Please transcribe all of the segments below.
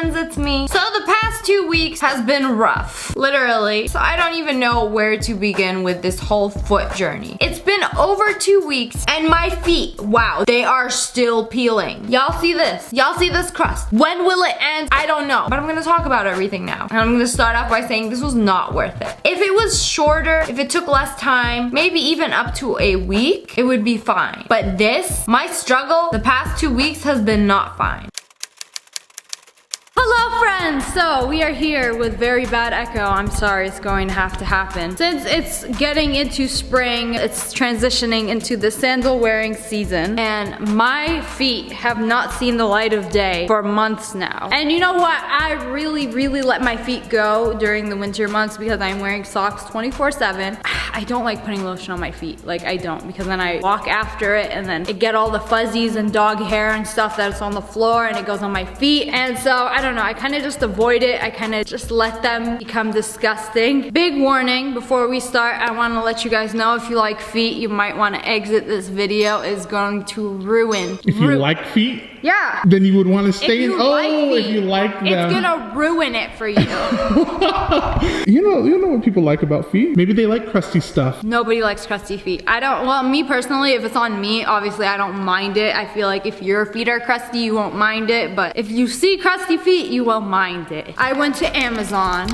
friends, it's me. So the past 2 weeks has been rough, literally. So I don't even know where to begin with this whole foot journey. It's been over 2 weeks and my feet, wow, they are still peeling. Y'all see this? Y'all see this crust? When will it end? I don't know, but I'm gonna talk about everything now. And I'm gonna start off by saying this was not worth it. If it was shorter, if it took less time, maybe even up to a week, it would be fine. But this, my struggle the past 2 weeks has been not fine. Hello friends! So we are here with very bad echo. I'm sorry, it's going to happen. Since it's getting into spring, it's transitioning into the sandal wearing season, and my feet have not seen the light of day for months now. And you know what? I really let my feet go during the winter months because I'm wearing socks 24/7. I don't like putting lotion on my feet. Like, I don't, because then I walk after it and then I get all the fuzzies and dog hair and stuff that's on the floor and it goes on my feet. And so, I don't know, I kind of just avoid it. I kind of just let them become disgusting. Big warning before we start, I want to let you guys know if you like feet, you might want to exit this video. It's going to ruin. If you like feet? Yeah. Then you would want to stay in. If you like them. It's gonna ruin it for you. You know what people like about feet? Maybe they like crusty stuff. Nobody likes crusty feet. Well, me personally, if it's on me, obviously I don't mind it. I feel like if your feet are crusty, you won't mind it. But if you see crusty feet, you will mind it. I went to Amazon.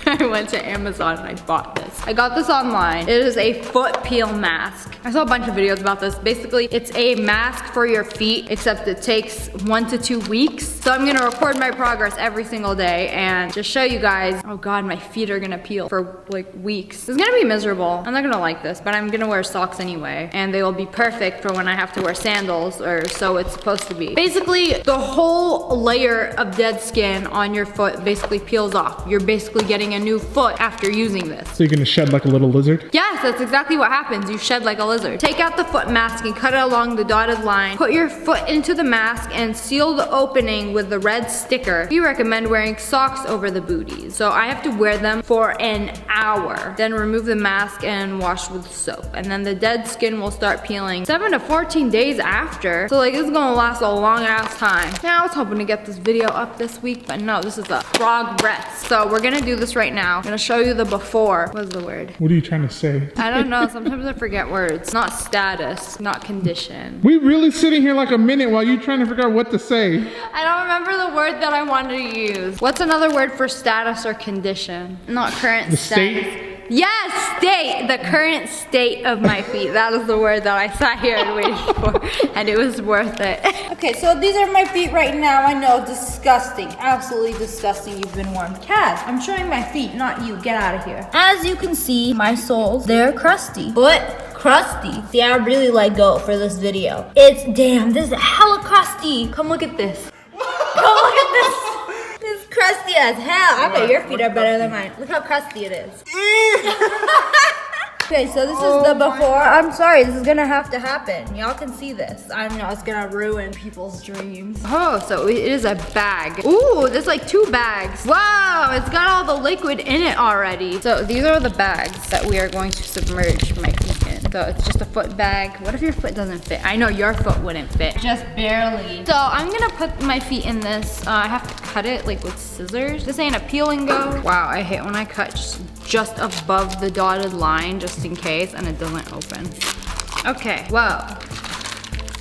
And I bought this. I got this online. It is a foot peel mask. I saw a bunch of videos about this. Basically, it's a mask for your feet, except it takes 1 to 2 weeks. So I'm gonna record my progress every single day and just show you guys. Oh God, my feet are gonna peel for like weeks. It's gonna be miserable. I'm not gonna like this, but I'm gonna wear socks anyway. And they will be perfect for when I have to wear sandals, or so it's supposed to be. Basically, the whole layer of dead skin on your foot basically peels off. You're basically getting a new foot after using this. So you're gonna shed like a little lizard? Yes, that's exactly what happens. You shed like a lizard. Take out the foot mask and cut it along the dotted line. Put your foot into the mask and seal the opening with the red sticker. We recommend wearing socks over the booties. So I have to wear them for an hour. Then remove the mask and wash with soap. And then the dead skin will start peeling 7 to 14 days after. So like, this is gonna last a long ass time. Now I was hoping to get this video up this week, but no, this is a progress. So we're gonna do this right now. I'm gonna show you the before. What's the word? What are you trying to say? I don't know. Sometimes I forget words. Not status, not condition. We really sitting here like a minute while you trying to figure out what to say. I don't remember the word that I wanted to use. What's another word for status or condition? Not current The status. state? Yes, state. The current state of my feet. That is the word that I sat here and waited for, and it was worth it. Okay, so these are my feet right now. I know, disgusting, absolutely disgusting. You've been warned. Kaz, I'm showing my feet, not you. Get out of here. As you can see, my soles, they're crusty, but crusty. See, I really let go for this video. Damn, this is hella crusty. Come look at this. Come look at this. It's crusty as hell. I bet your feet are better than mine. Look how crusty it is. Okay, so this is the before. I'm sorry, this is gonna have to happen. Y'all can see this. I know it's gonna ruin people's dreams. Oh, so it is a bag. Ooh, there's like 2 bags. Wow, it's got all the liquid in it already. So these are the bags that we are going to submerge my feet in. So it's just a foot bag. What if your foot doesn't fit? I know your foot wouldn't fit. Just barely. So I'm gonna put my feet in this. I have to cut it like with scissors. This ain't a peel and go. Wow, I hate when I cut just above the dotted line, just in case, and it doesn't open. Okay, wow.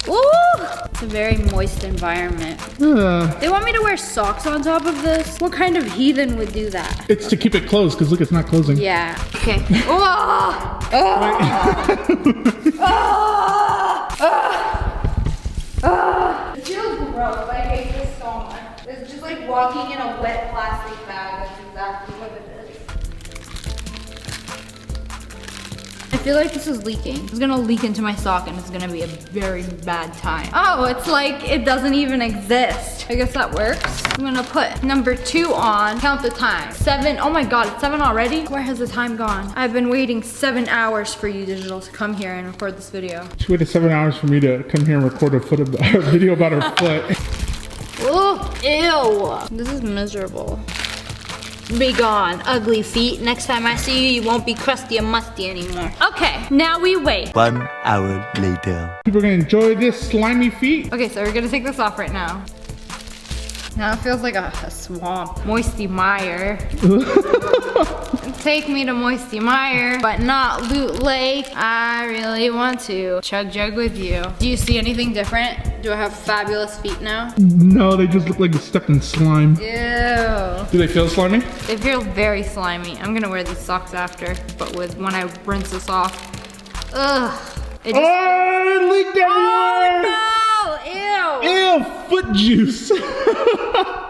Ooh! It's a very moist environment. They want me to wear socks on top of this? What kind of heathen would do that? It's to keep it closed, because look, it's not closing. Yeah, okay. Oh! It feels gross. I hate this so much. It's just like walking in a wet plastic bag. That's exactly what it is. I feel like this is leaking. It's gonna leak into my sock and it's gonna be a very bad time. Oh, it's like it doesn't even exist. I guess that works. I'm gonna put number 2 on, count the time. 7, oh my God, it's 7 already? Where has the time gone? I've been waiting 7 hours for you, Digital, to come here and record this video. She waited 7 hours for me to come here and record a video about her foot. Oh, ew. This is miserable. Be gone, ugly feet. Next time I see you, you won't be crusty and musty anymore. Okay, now we wait. 1 hour later. People are gonna enjoy this slimy feet. Okay, so we're gonna take this off right now. Now it feels like a swamp. Moisty mire. Take me to Moisty Mire, but not Loot Lake. I really want to chug jug with you. Do you see anything different? Do I have fabulous feet now? No, they just look like they're stuck in slime. Ew. Do they feel slimy? They feel very slimy. I'm gonna wear these socks after, but when I rinse this off. Ugh. It just, Oh, it leaked everywhere! oh no! Ew! Ew, foot juice.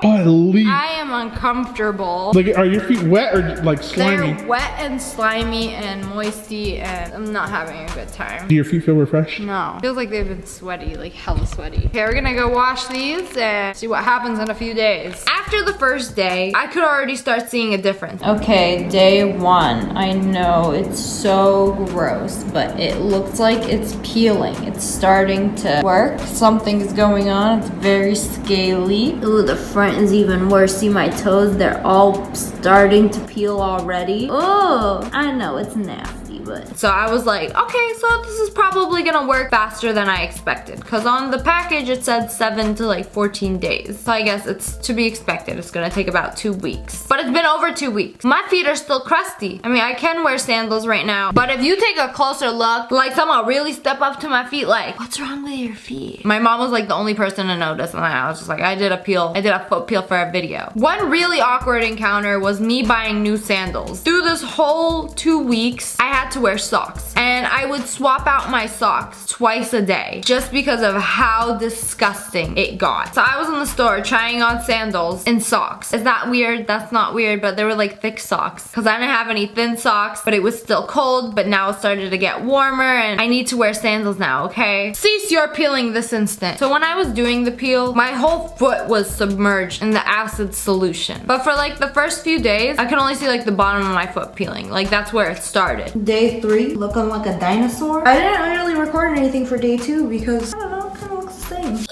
Oh, it leaked. I am uncomfortable. Like, are your feet wet or like slimy? They're wet and slimy and moisty, and I'm not having a good time. Do your feet feel refreshed? No. Feels like they've been sweaty, like hella sweaty. Okay, we're gonna go wash these and see what happens in a few days. After the first day, I could already start seeing a difference. Okay, day 1. I know it's so gross, but it looks like it's peeling. It's starting to work. Something is going on. It's very scaly. Ooh, the front is even worse. See my toes? They're all starting to peel already. Oh, I know it's nasty, but... So I was like, okay, so this is probably gonna work faster than I expected. Cause on the package it said 7 to like 14 days. So I guess it's to be expected. It's gonna take about 2 weeks. But it's been over 2 weeks. My feet are still crusty. I mean, I can wear sandals right now. But if you take a closer look, like someone really step up to my feet like, what's wrong with your feet? My mom was like the only person to notice. And I was just like, I did a foot peel for a video. One really awkward encounter was me buying new sandals. Through this whole 2 weeks, I had to wear socks. And I would swap out my socks twice a day just because of how disgusting it got. So I was in the store trying on sandals in socks. Is that weird? That's not weird, but they were like thick socks because I didn't have any thin socks, but it was still cold, but now it started to get warmer and I need to wear sandals now, okay? Cease your peeling this instant. So when I was doing the peel, my whole foot was submerged in the acid solution. But for like the first few days, I could only see like the bottom of my foot peeling. Like that's where it started. Day 3, looking like a dinosaur. I didn't really record anything for day 2 because, I don't know, it kind of looks the same.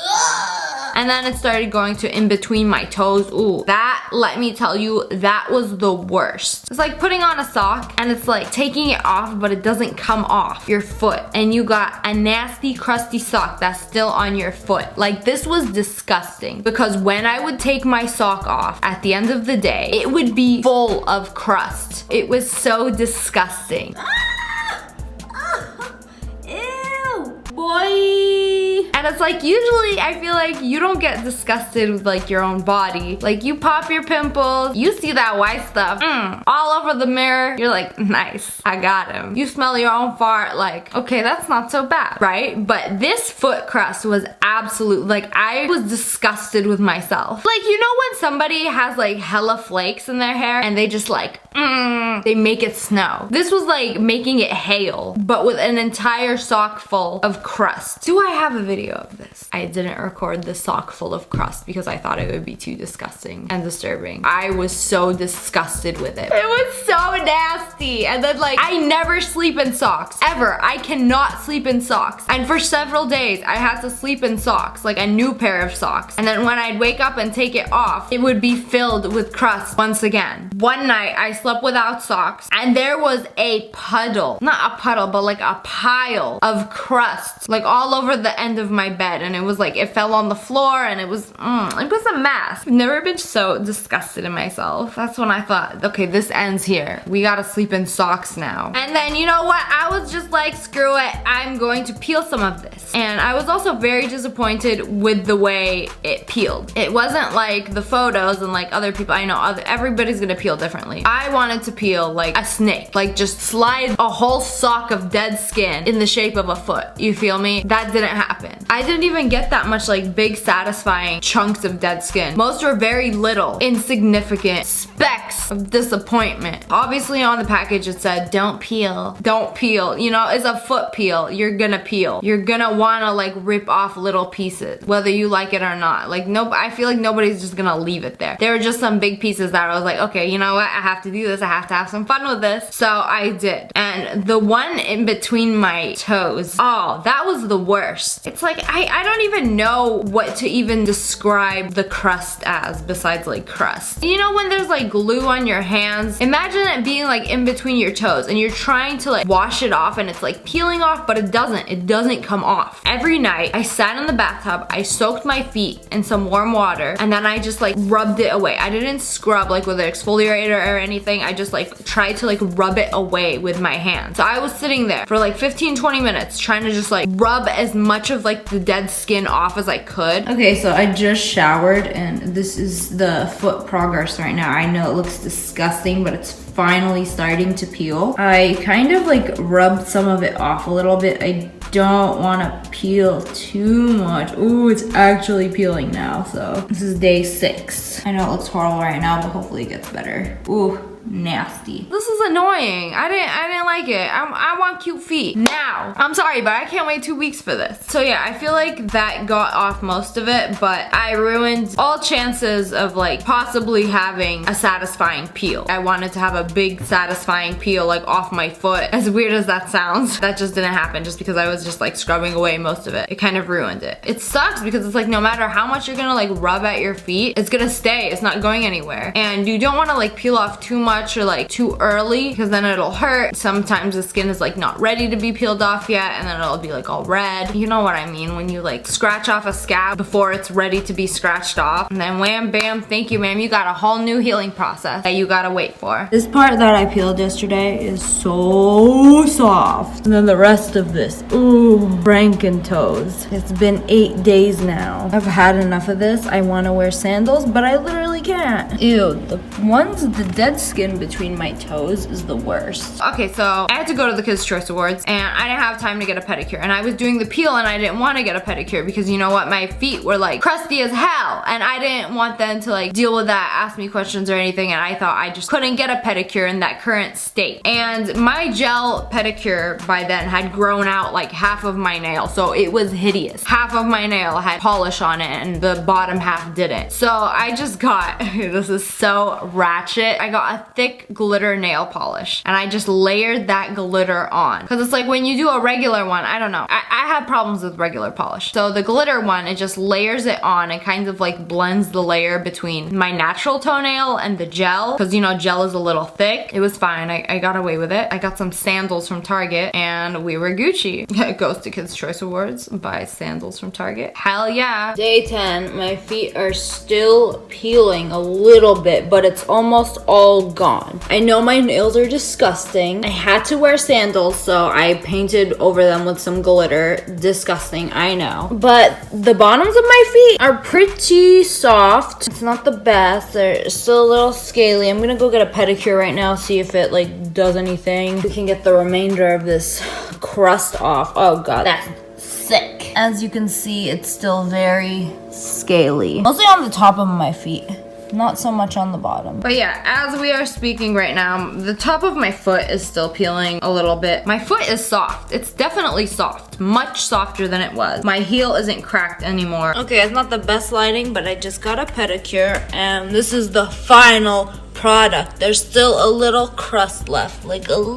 And then it started going to in between my toes. Ooh, that, let me tell you, that was the worst. It's like putting on a sock and it's like taking it off, but it doesn't come off your foot. And you got a nasty, crusty sock that's still on your foot. Like this was disgusting because when I would take my sock off at the end of the day, it would be full of crust. It was so disgusting. Ew, boy. And it's like, usually I feel like you don't get disgusted with like your own body. Like you pop your pimples, you see that white stuff all over the mirror. You're like, nice, I got him. You smell your own fart, like, okay, that's not so bad, right? But this foot crust was absolute, like I was disgusted with myself. Like, you know when somebody has like hella flakes in their hair and they just like, they make it snow. This was like making it hail, but with an entire sock full of crust. Do I have a video of this? I didn't record the sock full of crust because I thought it would be too disgusting and disturbing. I was so disgusted with it. It was so nasty. And then like, I never sleep in socks, ever. I cannot sleep in socks. And for several days, I had to sleep in socks, like a new pair of socks. And then when I'd wake up and take it off, it would be filled with crust once again. One night, I slept without socks and there was a puddle, not a puddle, but like a pile of crust, like all over the end of my bed. And it was like, it fell on the floor and it was a mess. I've never been so disgusted in myself. That's when I thought, okay, this ends here. We gotta sleep in socks now. And then, you know what? I was just like, screw it. I'm going to peel some of this. And I was also very disappointed with the way it peeled. It wasn't like the photos and like other people, I know everybody's gonna peel differently. I wanted to peel like a snake, like just slide a whole sock of dead skin in the shape of a foot. You feel me? That didn't happen. I didn't even get that much like big satisfying chunks of dead skin. Most were very little, insignificant specks of disappointment. Obviously on the package it said, don't peel, don't peel. You know, it's a foot peel. You're gonna peel. You're gonna wanna like rip off little pieces, whether you like it or not. Like I feel like nobody's just gonna leave it there. There were just some big pieces that I was like, okay, you know what? I have to do this. I have to have have some fun with this. So I did. And the one in between my toes, oh, that was the worst. It's like, I don't even know what to even describe the crust as besides like crust. You know when there's like glue on your hands? Imagine it being like in between your toes and you're trying to like wash it off and it's like peeling off, but it doesn't come off. Every night I sat in the bathtub, I soaked my feet in some warm water, and then I just like rubbed it away. I didn't scrub like with an exfoliator or anything. I just like tried to like rub it away with my hands. So I was sitting there for like 15-20 minutes trying to just like rub as much of like the dead skin off as I could. Okay, so I just showered and this is the foot progress right now. I know it looks disgusting, but it's finally starting to peel. I kind of like rubbed some of it off a little bit. I don't want to peel too much. Ooh, it's actually peeling now. So this is day 6. I know it looks horrible right now, but hopefully it gets better. Ooh, nasty. This is annoying. I didn't like it. I want cute feet now. I'm sorry, but I can't wait 2 weeks for this. So yeah, I feel like that got off most of it, but I ruined all chances of like possibly having a satisfying peel. I wanted to have a big satisfying peel like off my foot. As weird as that sounds, that just didn't happen just because I was just like scrubbing away most of it. It kind of ruined it. It sucks because it's like no matter how much you're gonna like rub at your feet, it's gonna stay. It's not going anywhere. And you don't want to like peel off too much or like too early because then it'll hurt. Sometimes the skin is like not ready to be peeled off yet and then it'll be like all red. You know what I mean when you like scratch off a scab before it's ready to be scratched off, and then wham bam, thank you ma'am, you got a whole new healing process that you gotta wait for. This part that I peeled yesterday is so soft, and then the rest of this, ooh, Franken toes. It's been 8 days now. I've had enough of this. I want to wear sandals, but I literally can't. Ew, the ones with the dead skin between my toes is the worst. Okay, so I had to go to the Kids' Choice Awards and I didn't have time to get a pedicure, and I was doing the peel and I didn't want to get a pedicure because you know what, my feet were like crusty as hell and I didn't want them to like deal with that, ask me questions or anything, and I thought I just couldn't get a pedicure in that current state. And my gel pedicure by then had grown out like half of my nail, so it was hideous. Half of my nail had polish on it and the bottom half didn't. So I just got, this is so ratchet, I got a thick glitter nail polish and I just layered that glitter on. Because it's like when you do a regular one, I don't know, I have problems with regular polish. So the glitter one, it just layers it on and kind of like blends the layer between my natural toenail and the gel. Because you know, gel is a little thick. It was fine, I got away with it. I got some sandals from Target and we were Gucci. It goes to Kids' Choice Awards, buy sandals from Target. Hell yeah. Day 10, my feet are still peeling a little bit, but it's almost all gone. I know my nails are disgusting. I had to wear sandals, so I painted over them with some glitter. Disgusting, I know. But the bottoms of my feet are pretty soft. It's not the best. They're still a little scaly. I'm gonna go get a pedicure right now, see if it like does anything. We can get the remainder of this crust off. Oh god, that's sick. As you can see, it's still very scaly. Mostly on the top of my feet, not so much on the bottom. But yeah, as we are speaking right now, the top of my foot is still peeling a little bit. My foot is soft. It's definitely soft. Much softer than it was. My heel isn't cracked anymore. Okay, it's not the best lighting, but I just got a pedicure and this is the final product. There's still a little crust left, like a little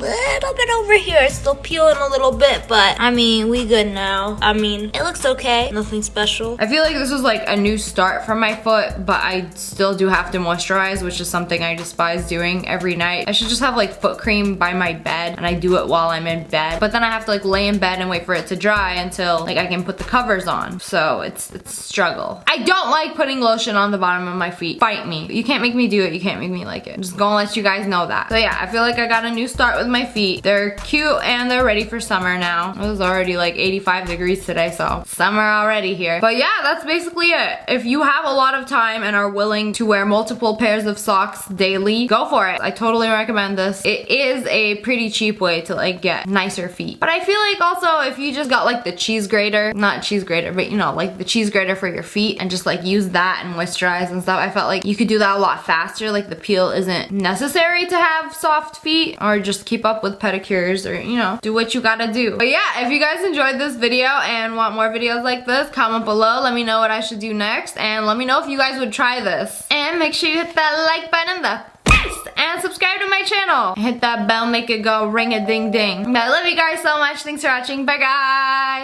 bit over here. It's still peeling a little bit, but I mean, we good now. I mean, it looks okay. Nothing special. I feel like this was like a new start for my foot, but I still do have to moisturize, which is something I despise doing every night. I should just have like foot cream by my bed, and I do it while I'm in bed, but then I have to like lay in bed and wait for it to dry until like I can put the covers on. So it's a struggle. I don't like putting lotion on the bottom of my feet. Fight me. You can't make me do it. You can't make me like it. I'm just gonna let you guys know that. So yeah, I feel like I got a new start with my feet. They're cute and they're ready for summer now. It was already like 85 degrees today, so summer already here. But yeah, that's basically it. If you have a lot of time and are willing to wear multiple pairs of socks daily, go for it. I totally recommend this. It is a pretty cheap way to like get nicer feet. But I feel like also if you just got like the cheese grater, not cheese grater, but you know, like the cheese grater for your feet and just like use that and moisturize and stuff, I felt like you could do that a lot faster. Like the peel isn't necessary to have soft feet, or just keep up with pedicures, or you know, do what you gotta do. But yeah, if you guys enjoyed this video and want more videos like this, comment below, let me know what I should do next, and let me know if you guys would try this, and make sure you hit that like button in the face and subscribe to my channel. Hit that bell, make it go ring a ding ding. I love you guys so much. Thanks for watching. Bye guys.